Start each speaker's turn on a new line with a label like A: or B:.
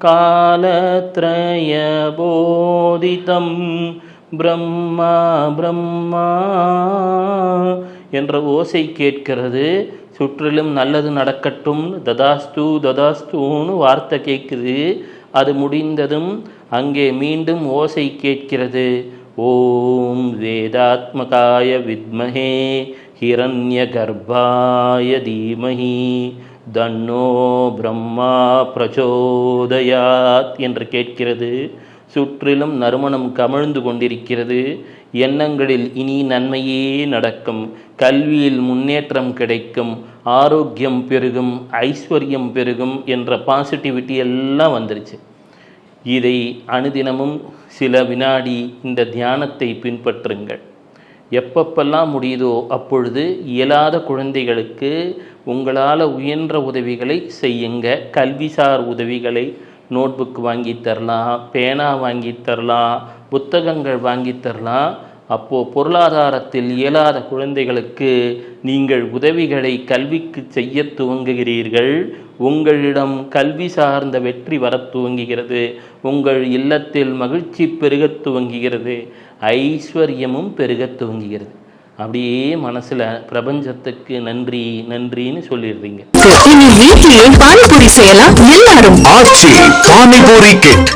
A: காலத்ரய போதிதம் பிரம்மா பிரம்மா என்ற ஓசை கேட்கிறது. சுற்றிலும் நல்லது நடக்கட்டும், ததாஸ்து ததாஸ்துன்னு வார்த்தை கேட்குது. அது முடிந்ததும் அங்கே மீண்டும் ஓசை கேட்கிறது. ஓம் வேதாத்மகாய வித்மஹே ஹிரண்ய கர்ப்பாய தீமஹி தன்னோ பிரம்மா பிரச்சோதயாத் என்று கேட்கிறது. சுற்றிலும் நறுமணம் கமிழ்ந்து கொண்டிருக்கிறது. எண்ணங்களில் இனி நன்மையே நடக்கும், கல்வியில் முன்னேற்றம் கிடைக்கும், ஆரோக்கியம் பெருகும், ஐஸ்வர்யம் பெருகும் என்ற பாசிட்டிவிட்டி எல்லாம் வந்துருச்சு. இதை அனுதினமும் சில வினாடி இந்த தியானத்தை பின்பற்றுங்கள். எப்பப்பெல்லாம் முடியுதோ அப்பொழுது இயலாத குழந்தைகளுக்கு உங்களால் உயன்ற உதவிகளை செய்யுங்க. கல்விசார் உதவிகளை, நோட்புக் வாங்கி தரலாம், பேனா வாங்கி தரலாம், புத்தகங்கள் வாங்கி தரலாம். அப்போது பொருளாதாரத்தில் இயலாத குழந்தைகளுக்கு நீங்கள் உதவிகளை கல்விக்கு செய்ய துவங்குகிறீர்கள். உங்களிடம் கல்வி சார்ந்த வெற்றி வர துவங்குகிறது. உங்கள் இல்லத்தில் மகிழ்ச்சி பெருக துவங்குகிறது, ஐஸ்வர்யமும் பெருக துவங்குகிறது. அப்படியே மனசில் பிரபஞ்சத்துக்கு நன்றி நன்றின்னு சொல்லிடுறீங்க.
B: வீட்டிலே பானிபூரி செய்யலாம் எல்லாரும்.
C: ஆச்சி பானிபூரி கிட்.